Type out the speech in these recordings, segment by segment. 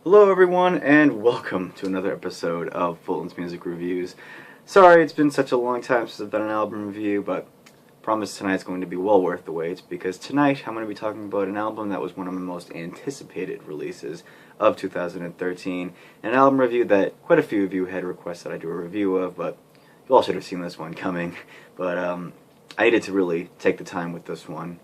Hello everyone and welcome to another episode of Fulton's Music Reviews. Sorry it's been such a long time since I've done an album review, but I promise tonight's going to be well worth the wait because tonight I'm going to be talking about an album that was one of my most anticipated releases of 2013, an album review that quite a few of you had requested I do a review of, but you all should have seen this one coming. But I needed to really take the time with this one.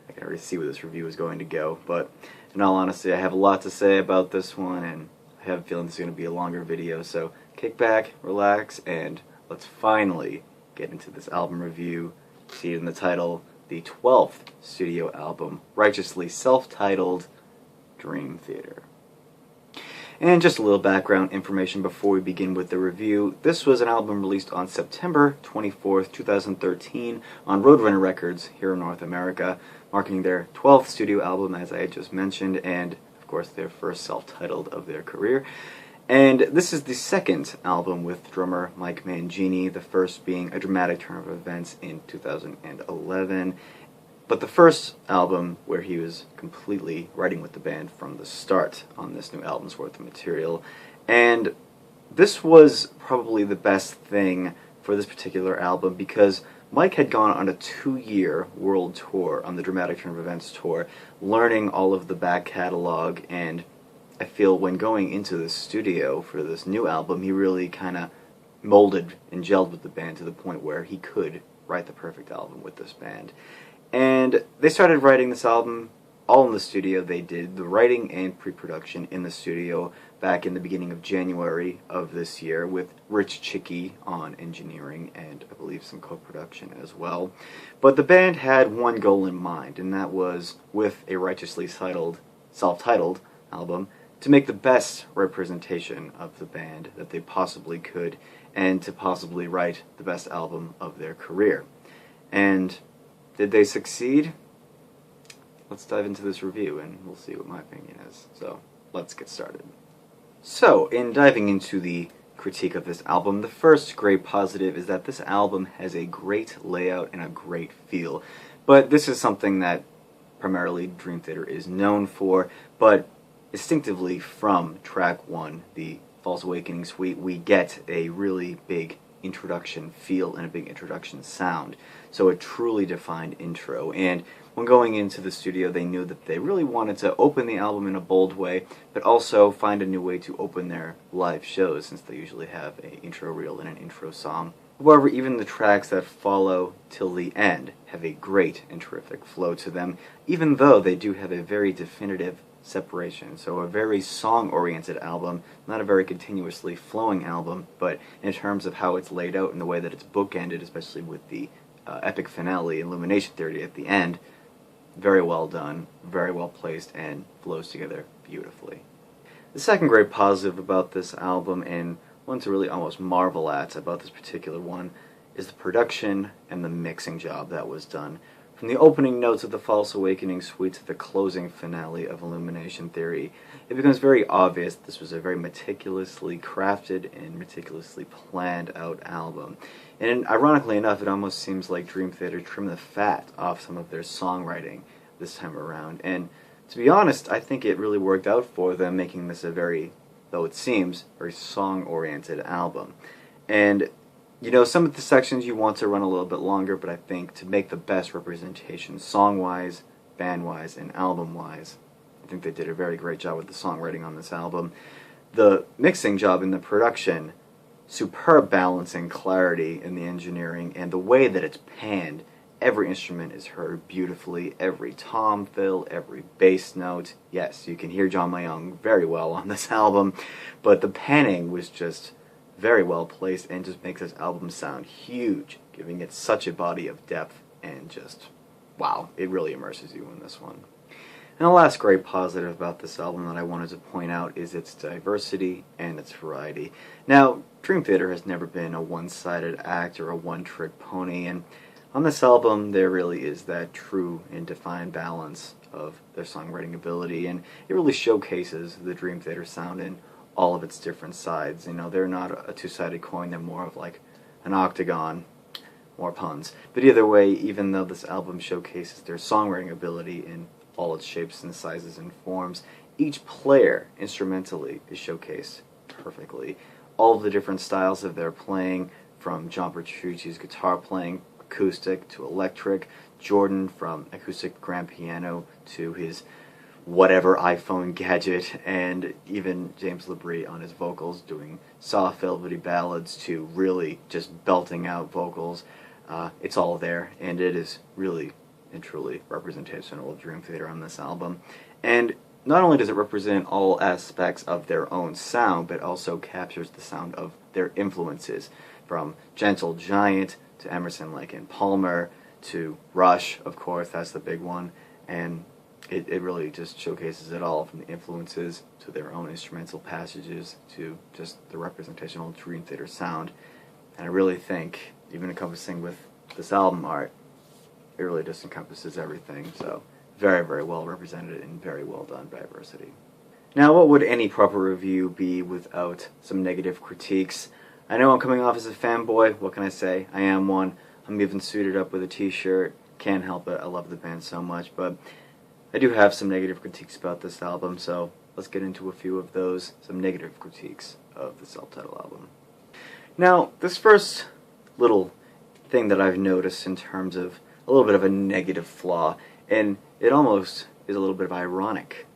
I can already see where this review is going to go, but in all honesty, I have a lot to say about this one, and I have a feeling this is going to be a longer video, so kick back, relax, and let's finally get into this album review. See it in the title, the 12th studio album, righteously self-titled Dream Theater. And just a little background information before we begin with the review. This was an album released on September 24th, 2013 on Roadrunner Records here in North America, marking their 12th studio album, as I had just mentioned, and of course their first self-titled of their career. And this is the second album with drummer Mike Mangini, the first being A Dramatic Turn of Events in 2011. But the first album where he was completely writing with the band from the start on this new album's worth of material. And this was probably the best thing for this particular album because Mike had gone on a 2-year world tour on the Dramatic Turn of Events tour, learning all of the back catalog, and I feel when going into the studio for this new album, he really kind of molded and gelled with the band to the point where he could write the perfect album with this band. And they started writing this album all in the studio. They did the writing and pre-production in the studio back in the beginning of January of this year with Rich Chicky on engineering and I believe some co-production as well. But the band had one goal in mind, and that was, with a righteously self-titled album, to make the best representation of the band that they possibly could and to possibly write the best album of their career. And did they succeed? Let's dive into this review and we'll see what my opinion is. So, let's get started. So, in diving into the critique of this album, the first great positive is that this album has a great layout and a great feel. But this is something that primarily Dream Theater is known for, but distinctively from track 1, the False Awakening Suite, we get a really big introduction feel and a big introduction sound. So a truly defined intro. And when going into the studio, they knew that they really wanted to open the album in a bold way, but also find a new way to open their live shows, since they usually have an intro reel and an intro song. However, even the tracks that follow till the end have a great and terrific flow to them, even though they do have a very definitive separation. So a very song-oriented album, not a very continuously flowing album, but in terms of how it's laid out and the way that it's bookended, especially with the epic finale, Illumination Theory at the end, very well done, very well placed, and flows together beautifully. The second great positive about this album, and one to really almost marvel at about this particular one, is the production and the mixing job that was done. From the opening notes of the False Awakening Suite to the closing finale of Illumination Theory, it becomes very obvious that this was a very meticulously crafted and meticulously planned out album. And ironically enough, it almost seems like Dream Theater trimmed the fat off some of their songwriting this time around. And to be honest, I think it really worked out for them, making this a very, though it seems, very song-oriented album. And you know, some of the sections you want to run a little bit longer, but I think to make the best representation song-wise, band-wise, and album-wise, I think they did a very great job with the songwriting on this album. The mixing job and the production, superb balance and clarity in the engineering, and the way that it's panned. Every instrument is heard beautifully, every tom fill, every bass note. Yes, you can hear John Mayung very well on this album, but the panning was just very well placed and just makes this album sound huge, giving it such a body of depth and just, wow, it really immerses you in this one. And the last great positive about this album that I wanted to point out is its diversity and its variety. Now, Dream Theater has never been a one-sided act or a one-trick pony, and on this album there really is that true and defined balance of their songwriting ability, and it really showcases the Dream Theater sound in all of its different sides. You know, they're not a two-sided coin, they're more of like an octagon, more puns. But either way, even though this album showcases their songwriting ability in all its shapes and sizes and forms, each player instrumentally is showcased perfectly. All of the different styles of their playing, from John Petrucci's guitar playing, acoustic to electric, Jordan from acoustic grand piano to his whatever iPhone gadget, and even James LaBrie on his vocals doing soft velvety ballads to really just belting out vocals. It's all there, and it is really and truly representational of Dream Theater on this album. And not only does it represent all aspects of their own sound, but also captures the sound of their influences, from Gentle Giant to Emerson, Lake and Palmer to Rush, of course, that's the big one, and it really just showcases it all, from the influences to their own instrumental passages to just the representational Dream Theater sound. And I really think, even encompassing with this album art, it really just encompasses everything. So very, very well represented and very well done by Diversity. Now, what would any proper review be without some negative critiques? I know I'm coming off as a fanboy. What can I say? I am one. I'm even suited up with a t-shirt. Can't help it. I love the band so much. But I do have some negative critiques about this album, so let's get into a few of those. Some negative critiques of the self-titled album. Now, this first little thing that I've noticed in terms of a little bit of a negative flaw, and it almost is a little bit of ironic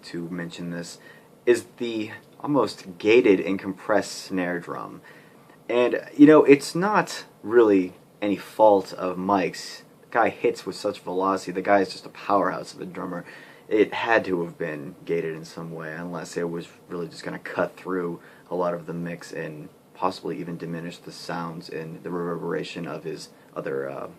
to mention this, is the almost gated and compressed snare drum. And, you know, it's not really any fault of Mike's. The guy hits with such velocity. The guy is just a powerhouse of a drummer. It had to have been gated in some way, unless it was really just going to cut through a lot of the mix and possibly even diminish the sounds and the reverberation of his other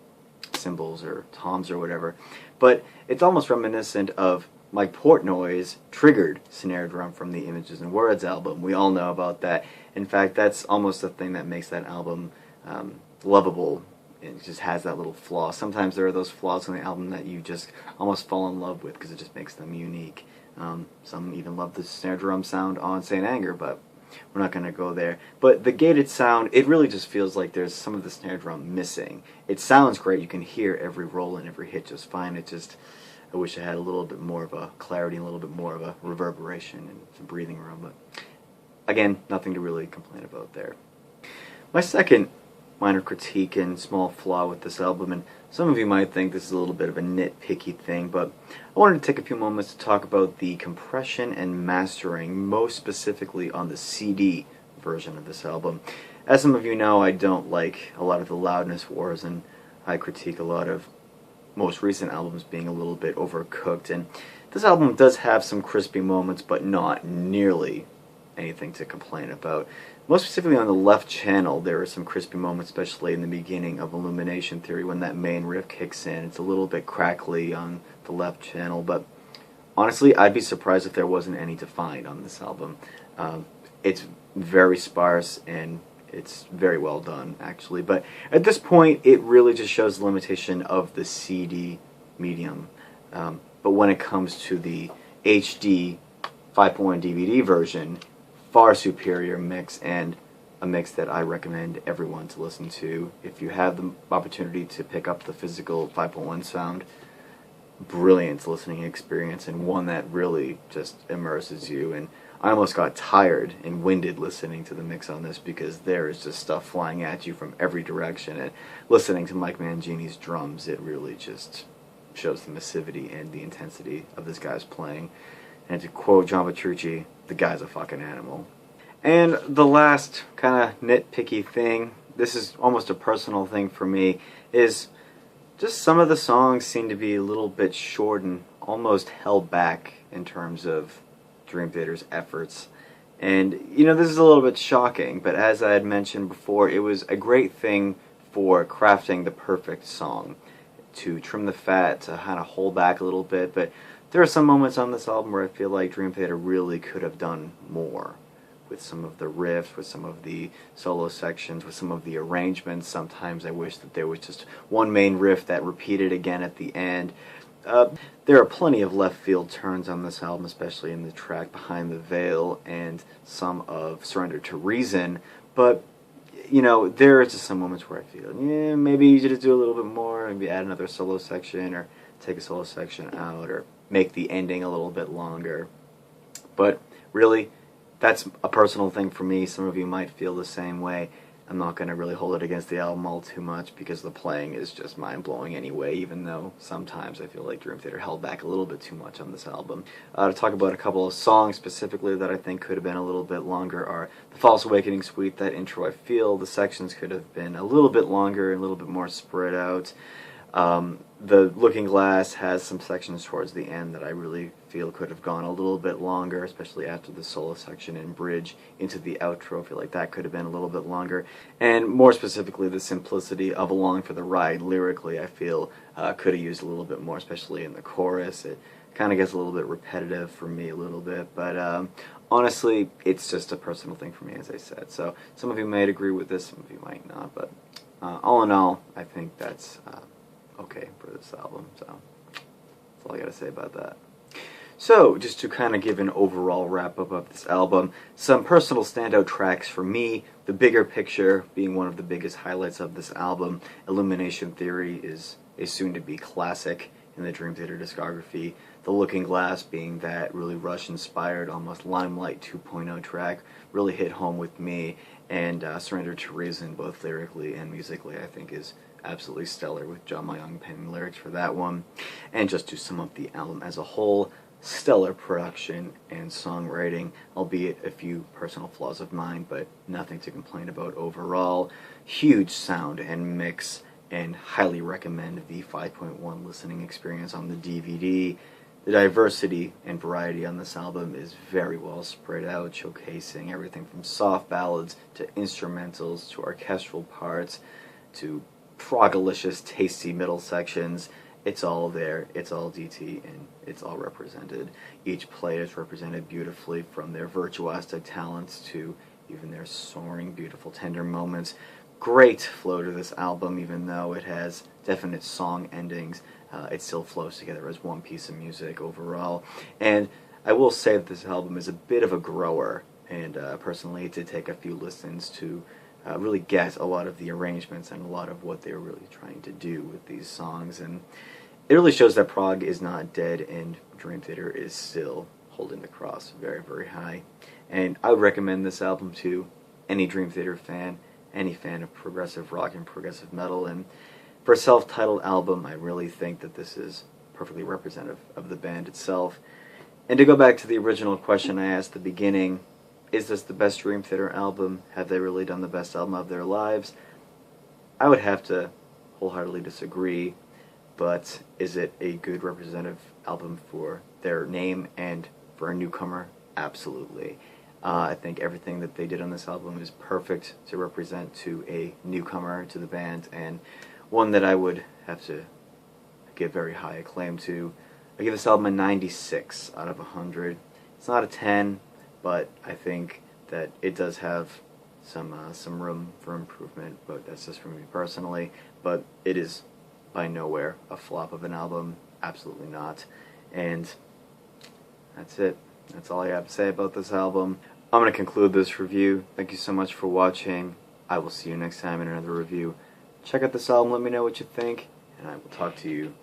cymbals or toms or whatever. But it's almost reminiscent of Mike Portnoy's triggered snare drum from the Images and Words album. We all know about that. In fact, that's almost the thing that makes that album lovable. It just has that little flaw. Sometimes there are those flaws in the album that you just almost fall in love with because it just makes them unique. Some even love the snare drum sound on Saint Anger, but we're not going to go there. But the gated sound, it really just feels like there's some of the snare drum missing. It sounds great. You can hear every roll and every hit just fine. It just, I wish I had a little bit more of a clarity, a little bit more of a reverberation and some breathing room. But again, nothing to really complain about there. My second minor critique and small flaw with this album, and some of you might think this is a little bit of a nitpicky thing, but I wanted to take a few moments to talk about the compression and mastering, most specifically on the CD version of this album. As some of you know, I don't like a lot of the loudness wars, and I critique a lot of most recent albums being a little bit overcooked, and this album does have some crispy moments, but not nearly anything to complain about. Most specifically on the left channel, there are some crispy moments, especially in the beginning of Illumination Theory when that main riff kicks in. It's a little bit crackly on the left channel, but honestly, I'd be surprised if there wasn't any to find on this album. It's very sparse and it's very well done, actually. But at this point, it really just shows the limitation of the CD medium. But when it comes to the HD 5.1 DVD version, far superior mix, and a mix that I recommend everyone to listen to if you have the opportunity to pick up the physical 5.1 sound. Brilliant listening experience, and one that really just immerses you. And I almost got tired and winded listening to the mix on this because there is just stuff flying at you from every direction, and listening to Mike Mangini's drums, it really just shows the massivity and the intensity of this guy's playing. And to quote John Petrucci, the guy's a fucking animal. And the last kind of nitpicky thing, this is almost a personal thing for me, is just some of the songs seem to be a little bit short and almost held back in terms of Dream Theater's efforts. And, you know, this is a little bit shocking, but as I had mentioned before, it was a great thing for crafting the perfect song, to trim the fat, to kind of hold back a little bit, but there are some moments on this album where I feel like Dream Theater really could have done more with some of the riffs, with some of the solo sections, with some of the arrangements. Sometimes I wish that there was just one main riff that repeated again at the end. There are plenty of left field turns on this album, especially in the track Behind the Veil and some of Surrender to Reason, but you know, there are just some moments where I feel, yeah, maybe you should just do a little bit more, maybe add another solo section, or take a solo section out, or make the ending a little bit longer. But really, that's a personal thing for me. Some of you might feel the same way. I'm not going to really hold it against the album all too much because the playing is just mind-blowing anyway, even though sometimes I feel like Dream Theater held back a little bit too much on this album. To talk about a couple of songs specifically that I think could have been a little bit longer are The False Awakening Suite. That intro, I feel the sections could have been a little bit longer, a little bit more spread out. The Looking Glass has some sections towards the end that I really feel could have gone a little bit longer, especially after the solo section and bridge into the outro. I feel like that could have been a little bit longer. And more specifically, the simplicity of Along for the Ride lyrically, I feel could have used a little bit more, especially in the chorus. It kind of gets a little bit repetitive for me a little bit, but honestly, it's just a personal thing for me, as I said. So some of you might agree with this, some of you might not, but all in all, I think that's okay for this album, so that's all I gotta say about that. So, just to kind of give an overall wrap-up of this album, some personal standout tracks for me, The Bigger Picture being one of the biggest highlights of this album. Illumination Theory is a soon-to-be classic in the Dream Theater discography. The Looking Glass being that really Rush-inspired, almost Limelight 2.0 track, really hit home with me, and Surrender to Reason, both lyrically and musically, I think is absolutely stellar, with John Myung penning lyrics for that one. And just to sum up the album as a whole, stellar production and songwriting, albeit a few personal flaws of mine, but nothing to complain about overall. Huge sound and mix, and highly recommend the 5.1 listening experience on the DVD. The diversity and variety on this album is very well spread out, showcasing everything from soft ballads to instrumentals to orchestral parts to frogalicious, tasty middle sections. It's all there, it's all DT, and it's all represented. Each player is represented beautifully, from their virtuosic talents to even their soaring, beautiful, tender moments. Great flow to this album, even though it has definite song endings. It still flows together as one piece of music overall. And I will say that this album is a bit of a grower, and personally it did take a few listens to really get a lot of the arrangements and a lot of what they were really trying to do with these songs. And it really shows that prog is not dead, and Dream Theater is still holding the cross very, very high. And I would recommend this album to any Dream Theater fan, any fan of progressive rock and progressive metal. And for a self-titled album, I really think that this is perfectly representative of the band itself. And to go back to the original question I asked at the beginning, is this the best Dream Theater album? Have they really done the best album of their lives? I would have to wholeheartedly disagree, but is it a good representative album for their name and for a newcomer? Absolutely. I think everything that they did on this album is perfect to represent to a newcomer to the band, and one that I would have to give very high acclaim to. I give this album a 96 out of 100. It's not a 10, but I think that it does have some room for improvement, but that's just for me personally. But it is by nowhere a flop of an album, absolutely not. And that's it. That's all I have to say about this album. I'm going to conclude this review. Thank you so much for watching. I will see you next time in another review. Check out this album, let me know what you think, and I will talk to you